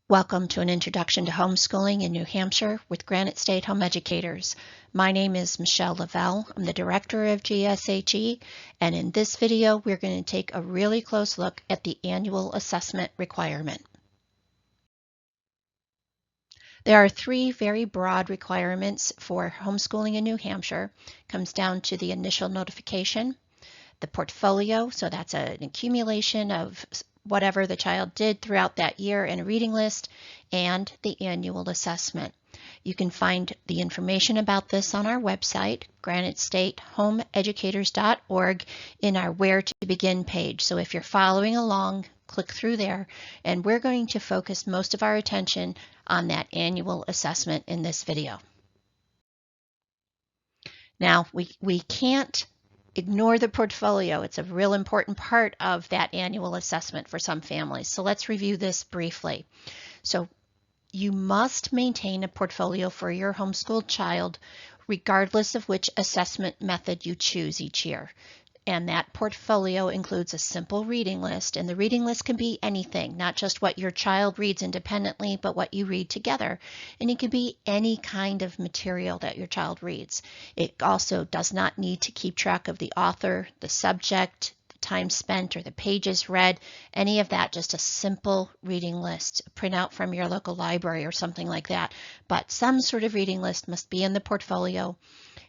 Welcome to an introduction to homeschooling in New Hampshire with Granite State Home Educators. My name is Michelle Lavelle. I'm the director of GSHE, and in this video we're going to take a really close look at the annual assessment requirement. There are three very broad requirements for homeschooling in New Hampshire. It comes down to the initial notification, the portfolio, so that's an accumulation of whatever the child did throughout that year in a reading list, and the annual assessment. You can find the information about this on our website, granitestatehomeeducators.org, in our Where to Begin page. So if you're following along, click through there, and we're going to focus most of our attention on that annual assessment in this video. Now, we can't ignore the portfolio. It's a real important part of that annual assessment for some families. So let's review this briefly. So you must maintain a portfolio for your homeschooled child, regardless of which assessment method you choose each year. And that portfolio includes a simple reading list, and the reading list can be anything, not just what your child reads independently, but what you read together. And it can be any kind of material that your child reads. It also does not need to keep track of the author, the subject, the time spent, or the pages read, any of that, just a simple reading list, a printout from your local library or something like that. But some sort of reading list must be in the portfolio.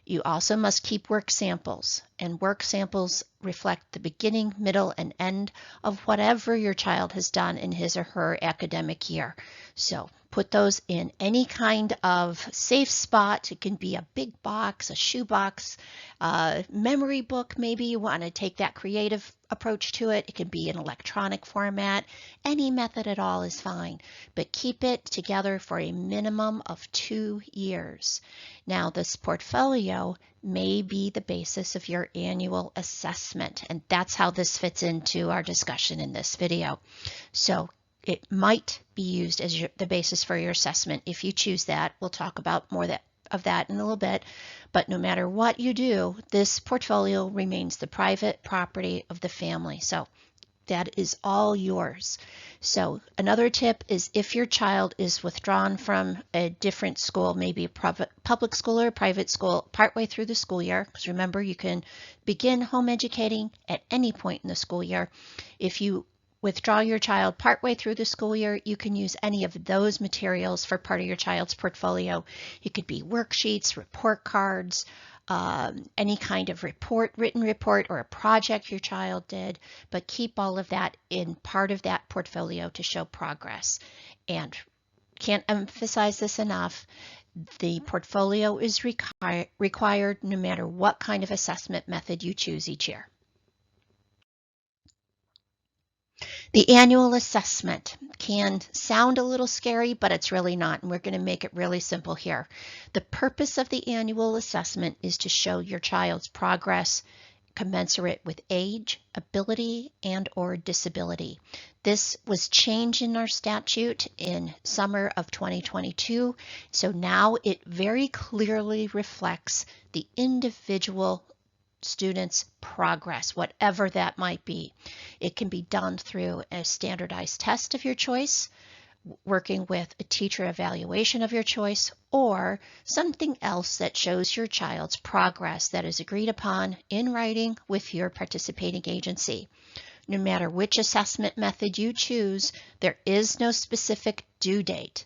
You also must keep work samples, and work samples reflect the beginning, middle, and end of whatever your child has done in his or her academic year. So put those in any kind of safe spot. It can be a big box, a shoebox, a memory book. Maybe you want to take that creative approach to it. It can be an electronic format. Any method at all is fine, but keep it together for a minimum of 2 years. Now, this portfolio may be the basis of your annual assessment, and that's how this fits into our discussion in this video. So it might be used as the basis for your assessment if you choose that. We'll talk about more of that in a little bit, but no matter what you do, this portfolio remains the private property of the family. So that is all yours. So another tip is if your child is withdrawn from a different school, maybe a public school or a private school, partway through the school year, because remember, you can begin home educating at any point in the school year. If you withdraw your child partway through the school year, you can use any of those materials for part of your child's portfolio. It could be worksheets, report cards, any kind of written report, or a project your child did, but keep all of that in part of that portfolio to show progress. And can't emphasize this enough, the portfolio is required no matter what kind of assessment method you choose each year. The annual assessment can sound a little scary, but it's really not, and we're going to make it really simple here. The purpose of the annual assessment is to show your child's progress commensurate with age, ability, and/or disability. This was changed in our statute in summer of 2022, so now it very clearly reflects the individual students' progress, whatever that might be. It can be done through a standardized test of your choice, working with a teacher evaluation of your choice, or something else that shows your child's progress that is agreed upon in writing with your participating agency. No matter which assessment method you choose, there is no specific due date.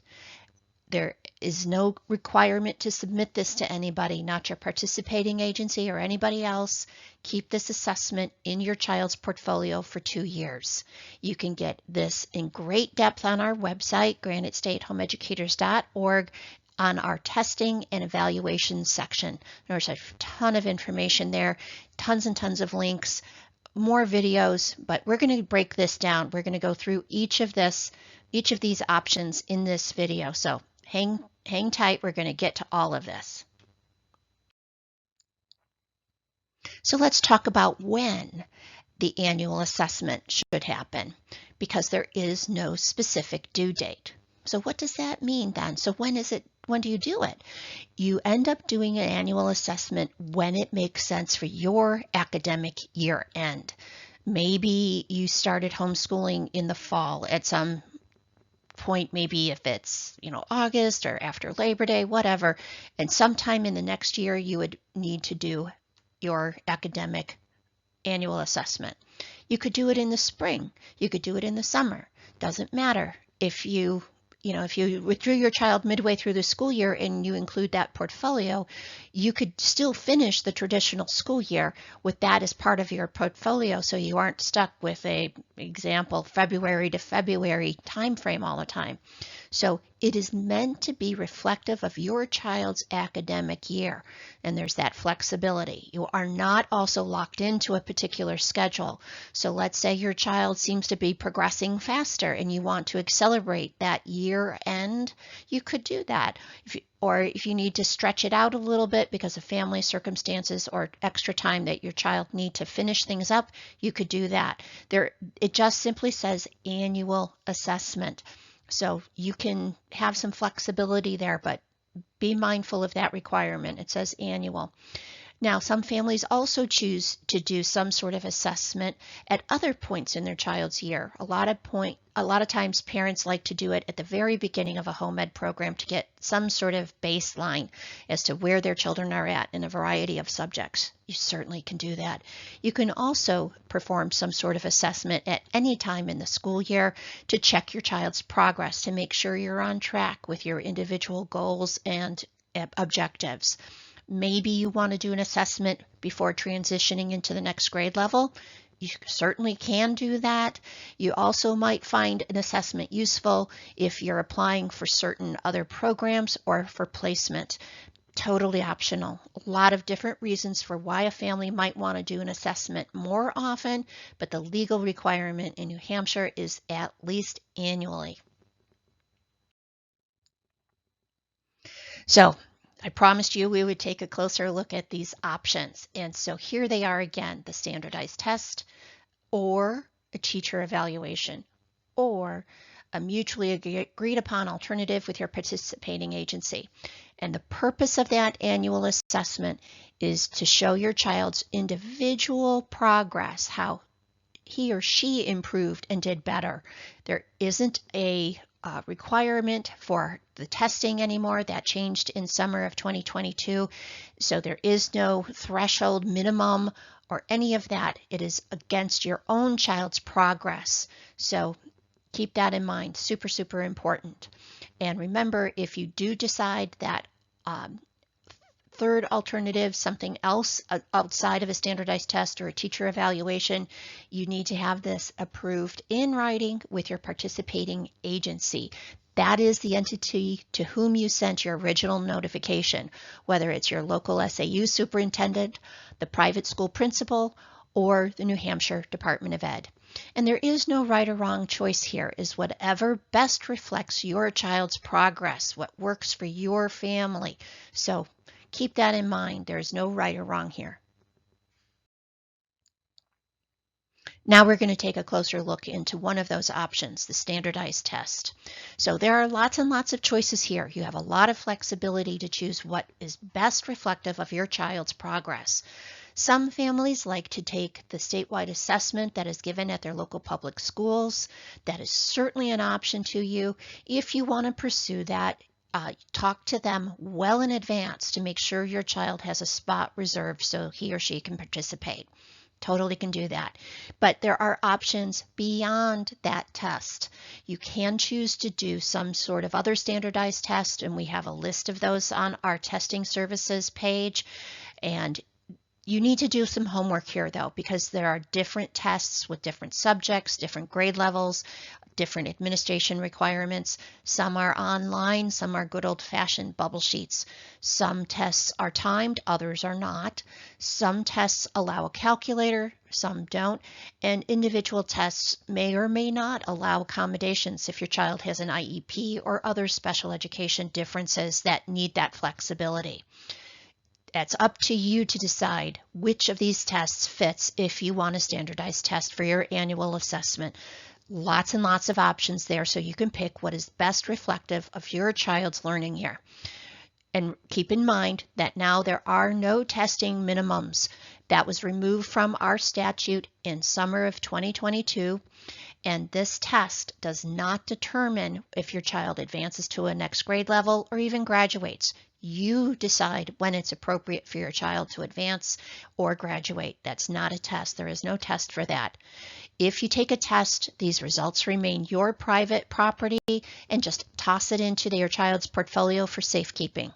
There is no requirement to submit this to anybody, not your participating agency or anybody else. Keep this assessment in your child's portfolio for 2 years. You can get this in great depth on our website, granitestatehomeeducators.org, on our testing and evaluation section. There's a ton of information there, tons and tons of links, more videos, but we're going to break this down. We're going to go through each of these options in this video. So hang tight, we're going to get to all of this. So let's talk about when the annual assessment should happen, because there is no specific due date. So what does that mean then? So when do you do it? You end up doing an annual assessment when it makes sense for your academic year end. Maybe you started homeschooling in the fall at some point, maybe if it's, August or after Labor Day, whatever, and sometime in the next year, you would need to do your academic annual assessment. You could do it in the spring. You could do it in the summer. Doesn't matter. If you withdrew your child midway through the school year and you include that portfolio, you could still finish the traditional school year with that as part of your portfolio, so you aren't stuck with a example February to February time frame all the time. So it is meant to be reflective of your child's academic year, and there's that flexibility. You are not also locked into a particular schedule. So let's say your child seems to be progressing faster and you want to accelerate that year end, you could do that. If you need to stretch it out a little bit because of family circumstances or extra time that your child need to finish things up, you could do that. It just simply says annual assessment. So you can have some flexibility there, but be mindful of that requirement. It says annual. Now, some families also choose to do some sort of assessment at other points in their child's year. A lot of times parents like to do it at the very beginning of a home ed program to get some sort of baseline as to where their children are at in a variety of subjects. You certainly can do that. You can also perform some sort of assessment at any time in the school year to check your child's progress, to make sure you're on track with your individual goals and objectives. Maybe you want to do an assessment before transitioning into the next grade level. You certainly can do that. You also might find an assessment useful if you're applying for certain other programs or for placement. Totally optional. A lot of different reasons for why a family might want to do an assessment more often, but the legal requirement in New Hampshire is at least annually. So, I promised you we would take a closer look at these options. And so here they are again, the standardized test or a teacher evaluation or a mutually agreed upon alternative with your participating agency. And the purpose of that annual assessment is to show your child's individual progress, how he or she improved and did better. There isn't a requirement for the testing anymore. That changed in summer of 2022. So there is no threshold minimum or any of that. It is against your own child's progress. So keep that in mind. Super, super important. And remember, if you do decide that third alternative, something else outside of a standardized test or a teacher evaluation, you need to have this approved in writing with your participating agency. That is the entity to whom you sent your original notification, whether it's your local SAU superintendent, the private school principal, or the New Hampshire Department of Ed. And there is no right or wrong choice here. Is whatever best reflects your child's progress, what works for your family. So keep that in mind. There's no right or wrong here. Now we're going to take a closer look into one of those options, the standardized test. So there are lots and lots of choices here. You have a lot of flexibility to choose what is best reflective of your child's progress. Some families like to take the statewide assessment that is given at their local public schools. That is certainly an option to you. If you want to pursue that, talk to them well in advance to make sure your child has a spot reserved so he or she can participate. Totally can do that. But there are options beyond that test. You can choose to do some sort of other standardized test, and we have a list of those on our testing services page. And you need to do some homework here, though, because there are different tests with different subjects, different grade levels, different administration requirements. Some are online, some are good old-fashioned bubble sheets. Some tests are timed, others are not. Some tests allow a calculator, some don't. And individual tests may or may not allow accommodations if your child has an IEP or other special education differences that need that flexibility. It's up to you to decide which of these tests fits if you want a standardized test for your annual assessment. Lots and lots of options there, so you can pick what is best reflective of your child's learning year. And keep in mind that now there are no testing minimums. That was removed from our statute in summer of 2022. And this test does not determine if your child advances to a next grade level or even graduates. You decide when it's appropriate for your child to advance or graduate. That's not a test. There is no test for that. If you take a test, these results remain your private property, and just toss it into your child's portfolio for safekeeping.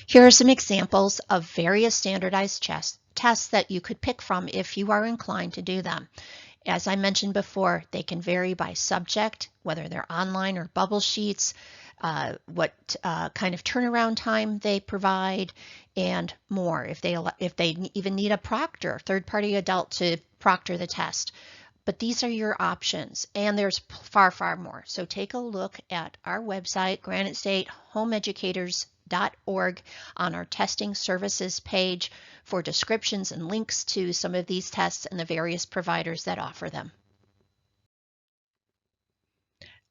Here are some examples of various standardized tests that you could pick from if you are inclined to do them. As I mentioned before, they can vary by subject, whether they're online or bubble sheets, what kind of turnaround time they provide, and more. If they even need a proctor, third-party adult to proctor the test. But these are your options, and there's far, far more. So take a look at our website, Granite State Homeeducators.org, on our testing services page for descriptions and links to some of these tests and the various providers that offer them.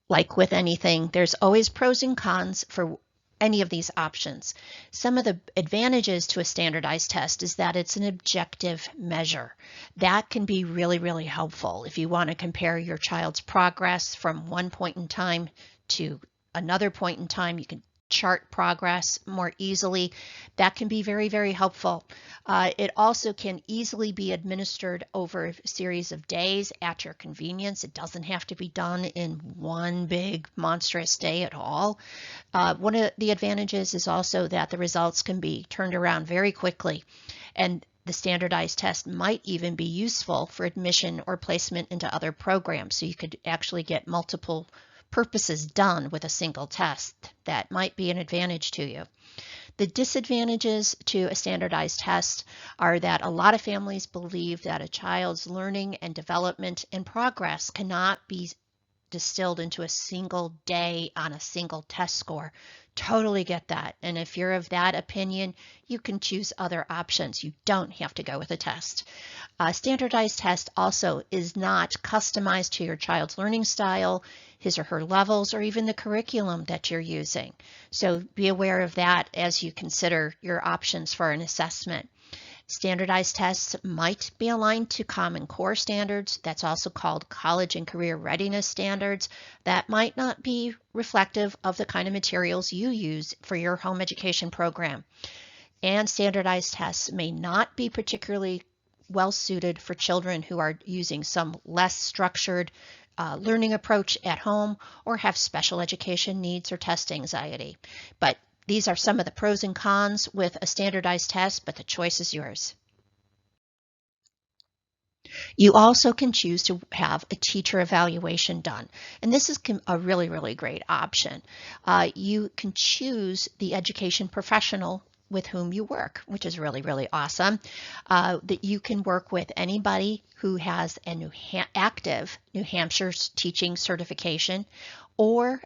Like with anything, there's always pros and cons for any of these options. Some of the advantages to a standardized test is that it's an objective measure. That can be really, really helpful if you want to compare your child's progress from one point in time to another point in time. You can chart progress more easily. That can be very, very helpful. It also can easily be administered over a series of days at your convenience. It doesn't have to be done in one big monstrous day at all. One of the advantages is also that the results can be turned around very quickly, and the standardized test might even be useful for admission or placement into other programs. So you could actually get multiple purposes done with a single test. That might be an advantage to you. The disadvantages to a standardized test are that a lot of families believe that a child's learning and development and progress cannot be distilled into a single day on a single test score. Totally get that. And if you're of that opinion, you can choose other options. You don't have to go with a test. A standardized test also is not customized to your child's learning style, his or her levels, or even the curriculum that you're using. So be aware of that as you consider your options for an assessment. Standardized tests might be aligned to Common Core standards. That's also called college and career readiness standards. That might not be reflective of the kind of materials you use for your home education program. And standardized tests may not be particularly well suited for children who are using some less structured learning approach at home or have special education needs or test anxiety. But these are some of the pros and cons with a standardized test, but the choice is yours. You also can choose to have a teacher evaluation done, and this is a really, really great option. You can choose the education professional with whom you work, which is really, really awesome. That you can work with anybody who has an active New Hampshire teaching certification, or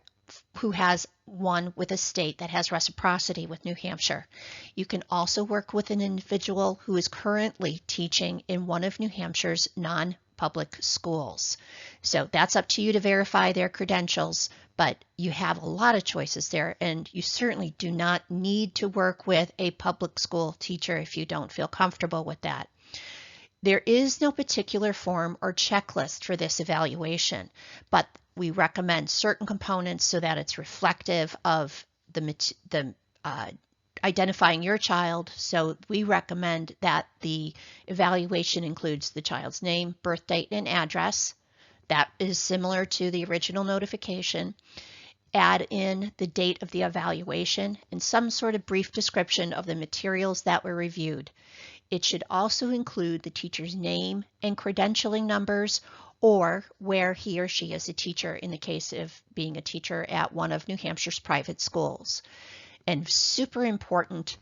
who has one with a state that has reciprocity with New Hampshire. You can also work with an individual who is currently teaching in one of New Hampshire's non-public schools. So that's up to you to verify their credentials, but you have a lot of choices there, and you certainly do not need to work with a public school teacher if you don't feel comfortable with that. There is no particular form or checklist for this evaluation, but we recommend certain components so that it's reflective of the identifying your child. So we recommend that the evaluation includes the child's name, birth date, and address. That is similar to the original notification. Add in the date of the evaluation and some sort of brief description of the materials that were reviewed. It should also include the teacher's name and credentialing numbers, or where he or she is a teacher in the case of being a teacher at one of New Hampshire's private schools. And super important,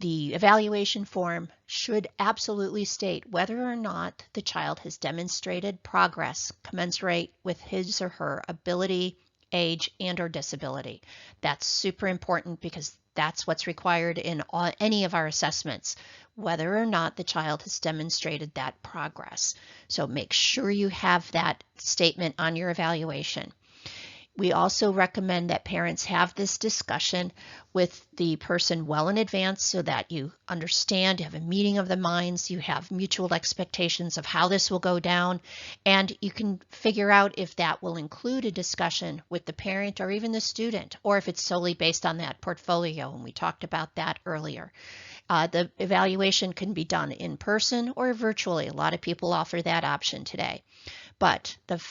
the evaluation form should absolutely state whether or not the child has demonstrated progress commensurate with his or her ability, age, and or disability. That's super important because that's what's required in any of our assessments, whether or not the child has demonstrated that progress. So make sure you have that statement on your evaluation. We also recommend that parents have this discussion with the person well in advance so that you understand, you have a meeting of the minds, you have mutual expectations of how this will go down, and you can figure out if that will include a discussion with the parent or even the student, or if it's solely based on that portfolio, and we talked about that earlier. The evaluation can be done in person or virtually. A lot of people offer that option today. But the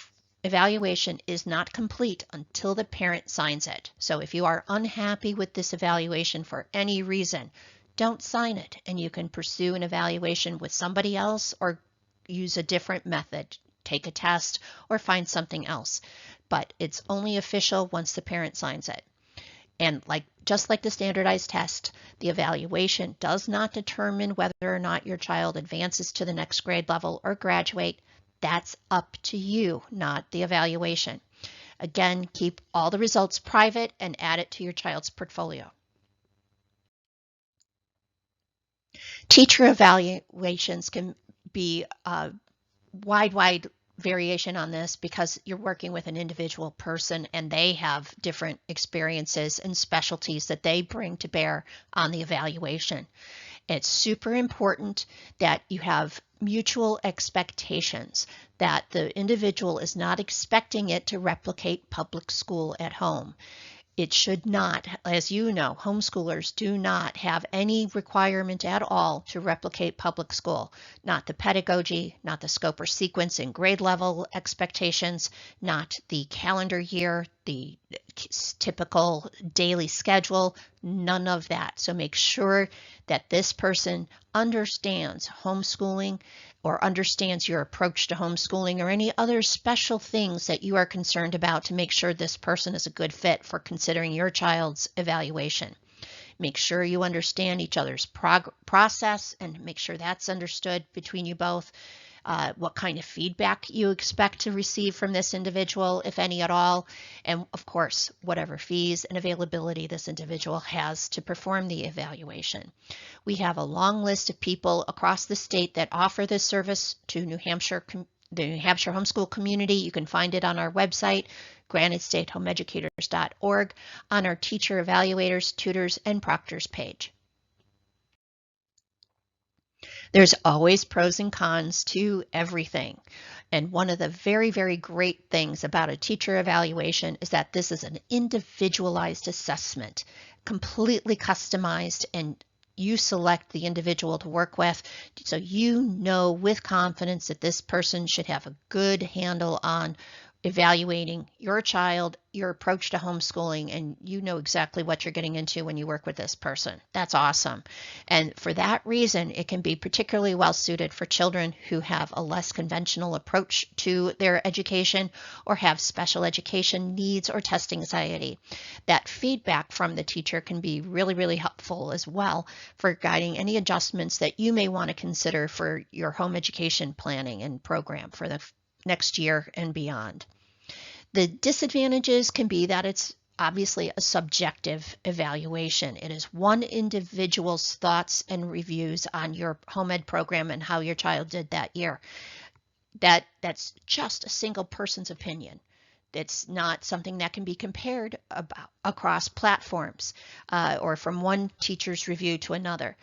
evaluation is not complete until the parent signs it. So if you are unhappy with this evaluation for any reason, don't sign it, and you can pursue an evaluation with somebody else or use a different method, take a test or find something else. But it's only official once the parent signs it. And just like the standardized test, the evaluation does not determine whether or not your child advances to the next grade level or graduate. That's up to you, not the evaluation. Again, keep all the results private and add it to your child's portfolio. Teacher evaluations can be a wide variation on this because you're working with an individual person and they have different experiences and specialties that they bring to bear on the evaluation. It's super important that you have mutual expectations, that the individual is not expecting it to replicate public school at home. It should not, as you know, homeschoolers do not have any requirement at all to replicate public school. Not the pedagogy, not the scope or sequence and grade level expectations, not the calendar year, the typical daily schedule, none of that. So make sure that this person understands homeschooling or understands your approach to homeschooling or any other special things that you are concerned about to make sure this person is a good fit for considering your child's evaluation. Make sure you understand each other's process and make sure that's understood between you both. What kind of feedback you expect to receive from this individual, if any at all, and of course, whatever fees and availability this individual has to perform the evaluation. We have a long list of people across the state that offer this service to New Hampshire, the New Hampshire homeschool community. You can find it on our website, granitestatehomeeducators.org, on our teacher evaluators, tutors, and proctors page. There's always pros and cons to everything. And one of the very great things about a teacher evaluation is that this is an individualized assessment, completely customized, and you select the individual to work with. So you know with confidence that this person should have a good handle on evaluating your child, your approach to homeschooling, and you know exactly what you're getting into when you work with this person. That's awesome. And for that reason, it can be particularly well suited for children who have a less conventional approach to their education or have special education needs or test anxiety. That feedback from the teacher can be really helpful as well for guiding any adjustments that you may want to consider for your home education planning and program for the next year and beyond. The disadvantages can be that it's obviously a subjective evaluation. It is one individual's thoughts and reviews on your home ed program and how your child did that year. That's just a single person's opinion. It's not something that can be compared across platforms or from one teacher's review to another.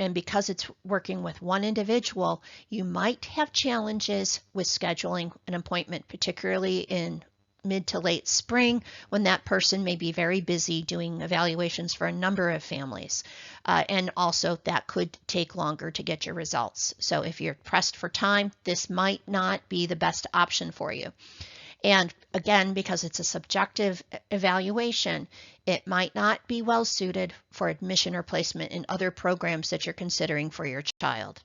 And because it's working with one individual, you might have challenges with scheduling an appointment, particularly in mid to late spring when that person may be very busy doing evaluations for a number of families. And also that could take longer to get your results. So if you're pressed for time, this might not be the best option for you. And again, because it's a subjective evaluation, it might not be well suited for admission or placement in other programs that you're considering for your child.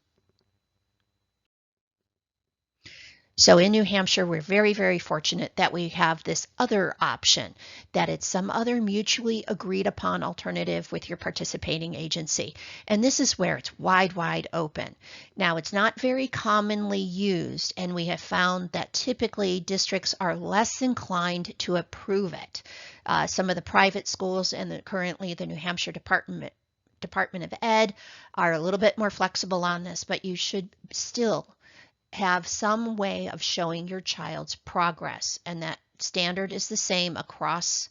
So in New Hampshire, we're very fortunate that we have this other option, that it's some other mutually agreed upon alternative with your participating agency. And this is where it's wide open. Now, it's not very commonly used, and we have found that typically districts are less inclined to approve it. Some of the private schools and currently the New Hampshire Department of Ed are a little bit more flexible on this, but you should still have some way of showing your child's progress, and that standard is the same across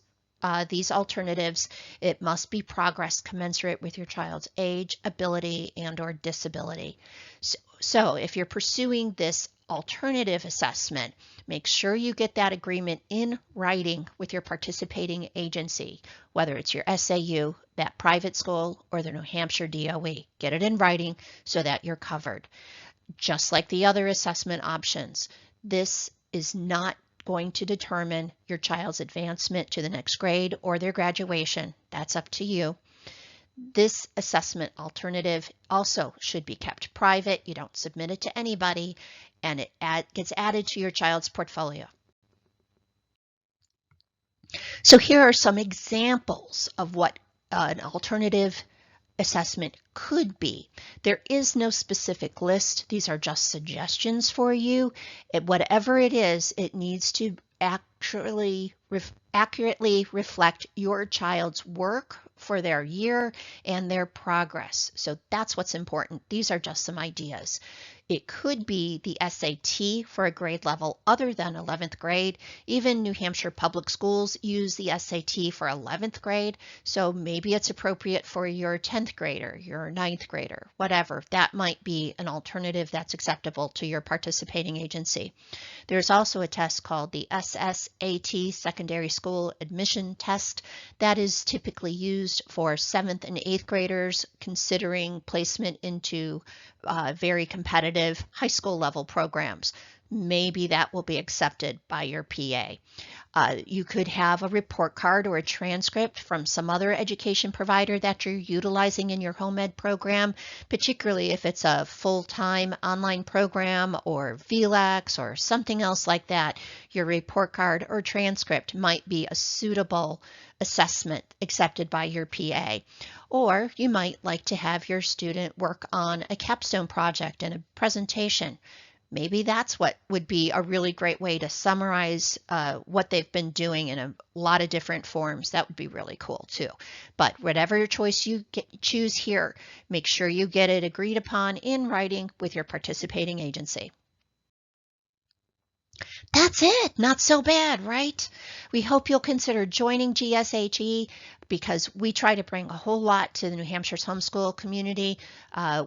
these alternatives. It must be progress commensurate with your child's age, ability, and/or disability. So if you're pursuing this alternative assessment, make sure you get that agreement in writing with your participating agency, whether it's your SAU, that private school, or the New Hampshire DOE. Get it in writing so that you're covered. Just like the other assessment options, this is not going to determine your child's advancement to the next grade or their graduation. That's up to you. This assessment alternative also should be kept private. You don't submit it to anybody, and it gets added to your child's portfolio. So here are some examples of what an alternative assessment could be. There is no specific list. These are just suggestions for you. Whatever it is, it needs to accurately reflect your child's work for their year and their progress. So that's what's important. These are just some ideas. It could be the SAT for a grade level other than 11th grade. Even New Hampshire public schools use the SAT for 11th grade, so maybe it's appropriate for your 10th grader, your 9th grader, whatever. That might be an alternative that's acceptable to your participating agency. There's also a test called the SSAT, Secondary School Admission Test, that is typically used for 7th and 8th graders considering placement into very competitive high school level programs. Maybe that will be accepted by your PA. You could have a report card or a transcript from some other education provider that you're utilizing in your home ed program, particularly if it's a full-time online program or VLAX or something else like that. Your report card or transcript might be a suitable assessment accepted by your PA. Or you might like to have your student work on a capstone project and a presentation. Maybe that's what would be a really great way to summarize what they've been doing in a lot of different forms. That would be really cool too. But whatever choice you choose here, make sure you get it agreed upon in writing with your participating agency. That's it. Not so bad, right? We hope you'll consider joining GSHE because we try to bring a whole lot to the New Hampshire's homeschool community.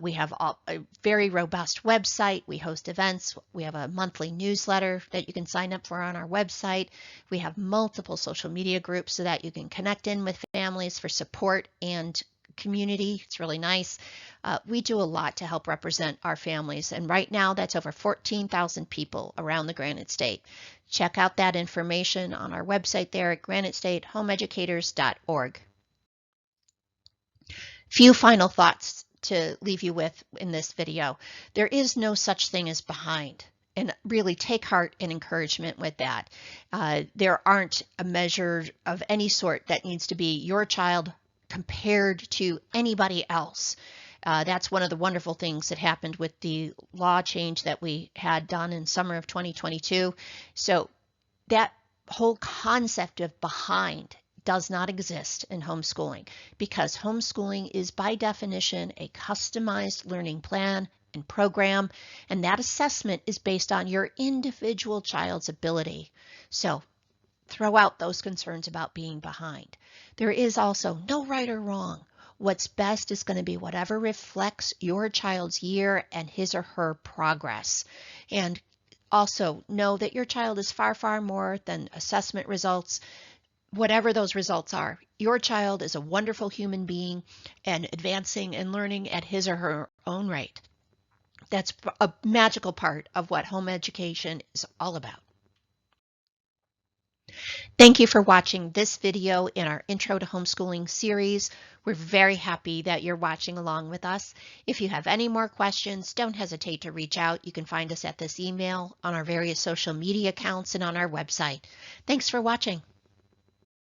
We have a very robust website. We host events. We have a monthly newsletter that you can sign up for on our website. We have multiple social media groups so that you can connect in with families for support and community. It's really nice. We do a lot to help represent our families, and right now that's over 14,000 people around the Granite State. Check out that information on our website there at granitestatehomeeducators.org. Few final thoughts to leave you with in this video. There is no such thing as behind, and really take heart and encouragement with that. There aren't a measure of any sort that needs to be your child compared to anybody else. That's one of the wonderful things that happened with the law change that we had done in summer of 2022. So that whole concept of behind does not exist in homeschooling, because homeschooling is by definition a customized learning plan and program, and that assessment is based on your individual child's ability. So throw out those concerns about being behind. There is also no right or wrong. What's best is going to be whatever reflects your child's year and his or her progress. And also know that your child is far, far more than assessment results. Whatever those results are, your child is a wonderful human being and advancing and learning at his or her own rate. That's a magical part of what home education is all about. Thank you for watching this video in our Intro to Homeschooling series. We're very happy that you're watching along with us. If you have any more questions, don't hesitate to reach out. You can find us at this email, on our various social media accounts, and on our website. Thanks for watching.